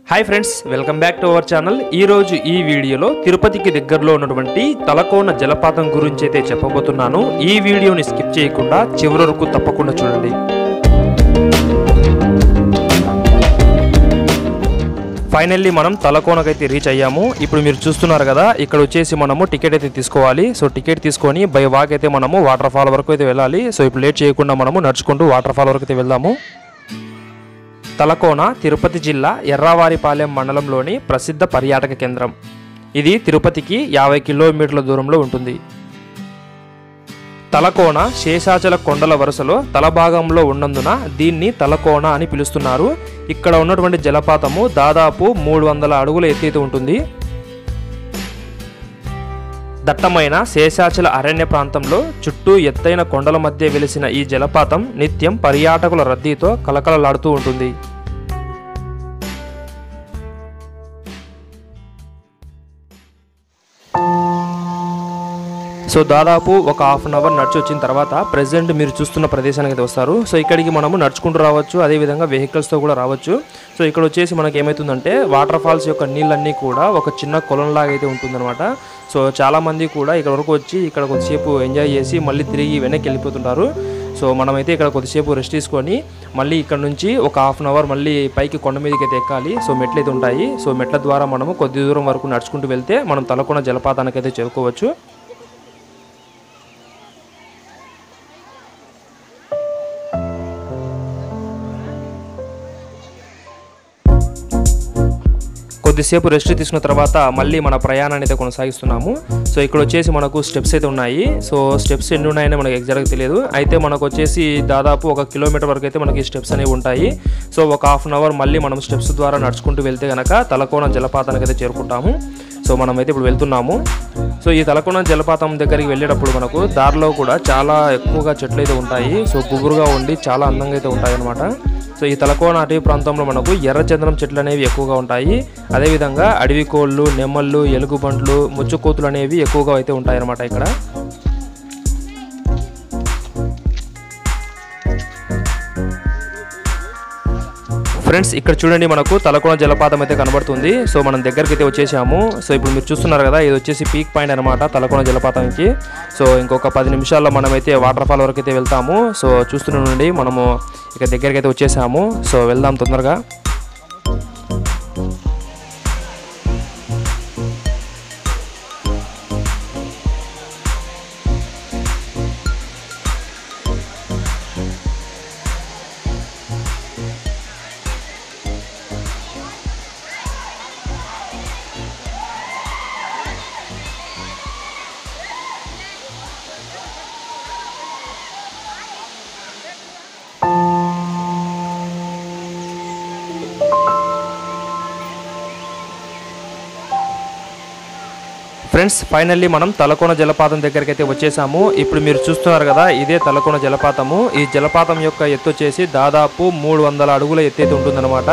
Hi friends, welcome back to our channel. ఈరోజు ఈ వీడియోలో తిరుపతికి దగ్గరలో ఉన్నటువంటి తలకోన జలపాతం గురించి అయితే చెప్పబోతున్నాను. ఈ వీడియోని స్కిప్ చేయకుండా చివరి వరకు తప్పకుండా చూడండి. ఫైనల్లీ మనం తలకోనకైతే రీచ్ అయ్యాము. ఇప్పుడు మీరు చూస్తున్నారు కదా, ఇక్కడ వచ్చేసి మనము టికెట్ అయితే తీసుకోవాలి. సో టికెట్ తీసుకొని బై వాక్ అయితే మనము వాటర్ ఫాల్ వరకు అయితే వెళ్ళాలి. సో ఇప్పుడు లేట్ చేయకుండా మనము నడుచుకుంటూ వాటర్ ఫాల్ వరకు అయితే వెళ్దాము. తలకోన తిరుపతి జిల్లా ఎర్రావారిపాలెం మండలంలోని ప్రసిద్ధ పర్యాటక కేంద్రం. ఇది తిరుపతికి 50 కిలోమీటర్ల దూరంలో ఉంటుంది. తలకోన శేషాచల కొండల వరుసలో తలభాగంలో ఉన్నందున దీన్ని తలకోన అని పిలుస్తున్నారు. ఇక్కడ ఉన్నటువంటి జలపాతము దాదాపు 300 అడుగుల ఎత్తు ఉంటుంది. దట్టమైన శేషాచల అరణ్య ప్రాంతంలో చుట్టూ ఎత్తైన కొండల మధ్య వెలిసిన ఈ జలపాతం నిత్యం పర్యాటకుల రద్దీతో కలకలలాడుతూ ఉంటుంది. సో దాదాపు ఒక హాఫ్ అన్ అవర్ నడిచి వచ్చిన తర్వాత ప్రెజెంట్ మీరు చూస్తున్న ప్రదేశానికి అయితే వస్తారు. సో ఇక్కడికి మనము నడుచుకుంటూ రావచ్చు, అదేవిధంగా వెహికల్స్తో కూడా రావచ్చు. సో ఇక్కడ వచ్చేసి మనకి ఏమవుతుందంటే వాటర్ ఫాల్స్ యొక్క నీళ్ళన్నీ కూడా ఒక చిన్న కొలంలాగా అయితే ఉంటుందన్నమాట. సో చాలామంది కూడా ఇక్కడ వరకు వచ్చి ఇక్కడ కొద్దిసేపు ఎంజాయ్ చేసి మళ్ళీ తిరిగి వెనక్కి వెళ్ళిపోతుంటారు. సో మనమైతే ఇక్కడ కొద్దిసేపు రెస్ట్ తీసుకొని మళ్ళీ ఇక్కడ నుంచి ఒక హాఫ్ అన్ అవర్ మళ్ళీ పైకి కొండ మీదకి అయితే ఎక్కాలి. సో మెట్లు అయితే ఉంటాయి. సో మెట్ల ద్వారా మనము కొద్ది దూరం వరకు నడుచుకుంటూ వెళ్తే మనం తలకోన జలపాతానికి అయితే చేరుకోవచ్చు. కొద్దిసేపు రెస్ట్ తీసుకున్న తర్వాత మళ్ళీ మన ప్రయాణాన్ని అయితే కొనసాగిస్తున్నాము. సో ఇక్కడ వచ్చేసి మనకు స్టెప్స్ అయితే ఉన్నాయి. సో స్టెప్స్ ఎన్ని ఉన్నాయని మనకు ఎగ్జాక్ట్గా తెలియదు. అయితే మనకు వచ్చేసి దాదాపు 1 కిలోమీటర్ వరకు అయితే మనకి స్టెప్స్ అనేవి ఉంటాయి. సో ఒక హాఫ్ అన్ అవర్ మళ్ళీ మనం స్టెప్స్ ద్వారా నడుచుకుంటూ వెళ్తే కనుక తలకోన జలపాతానికి అయితే చేరుకుంటాము. సో మనమైతే ఇప్పుడు వెళ్తున్నాము. సో ఈ తలకోన జలపాతం దగ్గరికి వెళ్ళేటప్పుడు మనకు దారిలో కూడా చాలా ఎక్కువగా చెట్లు అయితే ఉంటాయి. సో గుబురుగా ఉండి చాలా అందంగా అయితే ఉంటాయి అన్నమాట. సో ఈ తలకోన అటవీ ప్రాంతంలో మనకు ఎర్రచందనం చెట్లు అనేవి ఎక్కువగా ఉంటాయి. అదేవిధంగా అడవి కోళ్ళు, నెమ్మళ్ళు, ఎలుగుబంట్లు, ముచ్చుకోతులు అనేవి ఎక్కువగా అయితే ఉంటాయి అన్నమాట ఇక్కడ. ఫ్రెండ్స్ ఇక్కడ చూడండి, మనకు తలకోన జలపాతం అయితే కనబడుతుంది. సో మనం దగ్గరికి అయితే వచ్చేసాము. సో ఇప్పుడు మీరు చూస్తున్నారు కదా, ఇది వచ్చేసి పీక్ పాయింట్ అనమాట తలకోన జలపాతానికి. సో ఇంకొక 10 నిమిషాల్లో మనమైతే వాటర్ ఫాల్ వరకు అయితే వెళ్తాము. సో చూస్తుండండి, మనము ఇక దగ్గరికి అయితే వచ్చేసాము. సో వెళ్దాం తొందరగా. ఫ్రెండ్స్ ఫైనల్లీ మనం తలకోన జలపాతం దగ్గరికి అయితే వచ్చేసాము. ఇప్పుడు మీరు చూస్తున్నారు కదా, ఇదే తలకోన జలపాతము. ఈ జలపాతం యొక్క ఎత్తు వచ్చేసి దాదాపు 300 అడుగుల ఎత్తు అయితే ఉంటుందన్నమాట.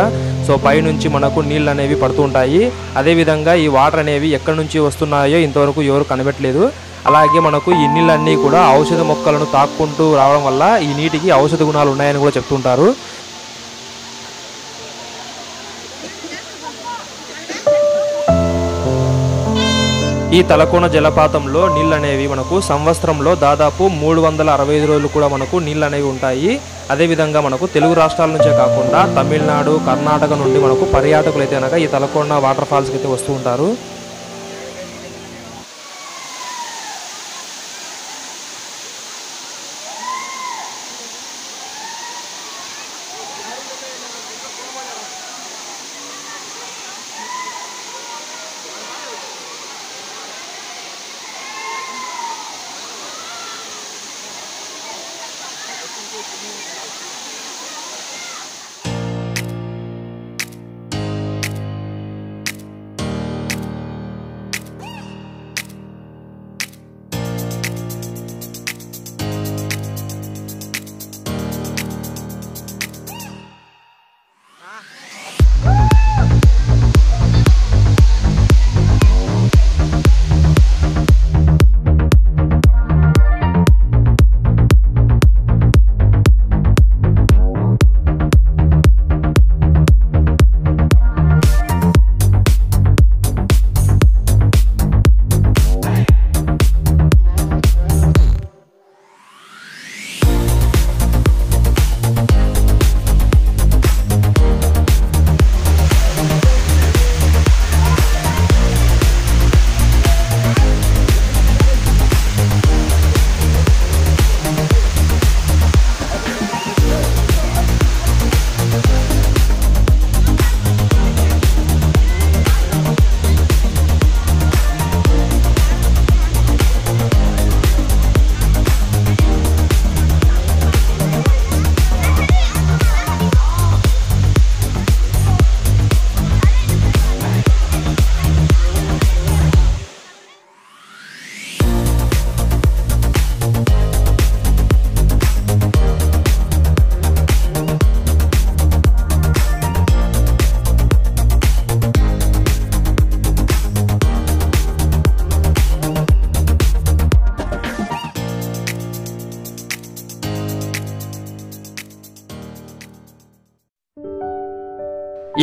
సో పైనుంచి మనకు నీళ్ళు అనేవి పడుతూ ఉంటాయి. అదేవిధంగా ఈ వాటర్ అనేవి ఎక్కడి నుంచి వస్తున్నాయో ఇంతవరకు ఎవరు కనిపెట్టలేదు. అలాగే మనకు ఈ నీళ్ళన్నీ కూడా ఔషధ మొక్కలను తాక్కుంటూ రావడం వల్ల ఈ నీటికి ఔషధ గుణాలు ఉన్నాయని కూడా చెప్తుంటారు. ఈ తలకోన జలపాతంలో నీళ్ళు అనేవి మనకు సంవత్సరంలో దాదాపు 365 రోజులు కూడా మనకు నీళ్ళు అనేవి ఉంటాయి. అదేవిధంగా మనకు తెలుగు రాష్ట్రాల నుంచే కాకుండా తమిళనాడు, కర్ణాటక నుండి మనకు పర్యాటకులు అయితే కనుక ఈ తలకోన వాటర్ ఫాల్స్కి అయితే వస్తూ ఉంటారు.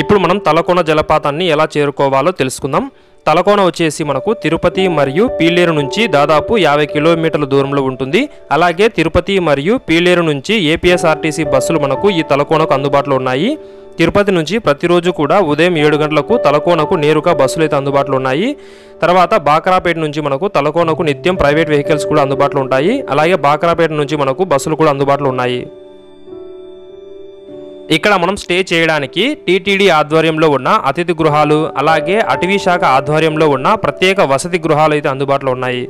ఇప్పుడు మనం తలకోన జలపాతాన్ని ఎలా చేరుకోవాలో తెలుసుకుందాం. తలకోన వచ్చేసి మనకు తిరుపతి మరియు పీలేరు నుంచి దాదాపు 50 కిలోమీటర్ల దూరంలో ఉంటుంది. అలాగే తిరుపతి మరియు పీలేరు నుంచి ఏపీఎస్ఆర్టీసీ బస్సులు మనకు ఈ తలకోనకు అందుబాటులో ఉన్నాయి. తిరుపతి నుంచి ప్రతిరోజు కూడా ఉదయం 7 గంటలకు తలకోనకు నేరుగా బస్సులు అయితే అందుబాటులో ఉన్నాయి. తర్వాత బాక్రాపేట నుంచి మనకు తలకోనకు నిత్యం ప్రైవేట్ వెహికల్స్ కూడా అందుబాటులో ఉంటాయి. అలాగే బాక్రాపేట నుంచి మనకు బస్సులు కూడా అందుబాటులో ఉన్నాయి. ఇక్కడ మనం స్టే చేయడానికి టీటీడీ ఆధ్వర్యంలో ఉన్న అతిథి గృహాలు, అలాగే అటవీ శాఖ ఆధ్వర్యంలో ఉన్న ప్రత్యేక వసతి గృహాలు అయితే అందుబాటులో ఉన్నాయి.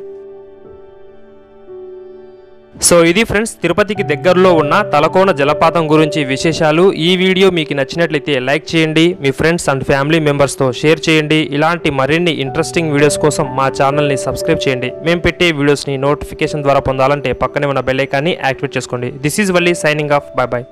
సో ఇది ఫ్రెండ్స్, తిరుపతికి దగ్గరలో ఉన్న తలకోన జలపాతం గురించి విశేషాలు. ఈ వీడియో మీకు నచ్చినట్లయితే లైక్ చేయండి, మీ ఫ్రెండ్స్ అండ్ ఫ్యామిలీ మెంబర్స్తో షేర్ చేయండి. ఇలాంటి మరిన్ని ఇంట్రెస్టింగ్ వీడియోస్ కోసం మా ఛానల్ని సబ్స్క్రైబ్ చేయండి. మేము పెట్టే వీడియోస్ని నోటిఫికేషన్ ద్వారా పొందాలంటే పక్కనే ఉన్న బెల్ ఐకాన్ని యాక్టివేట్ చేసుకోండి. This is Valli signing off. By by.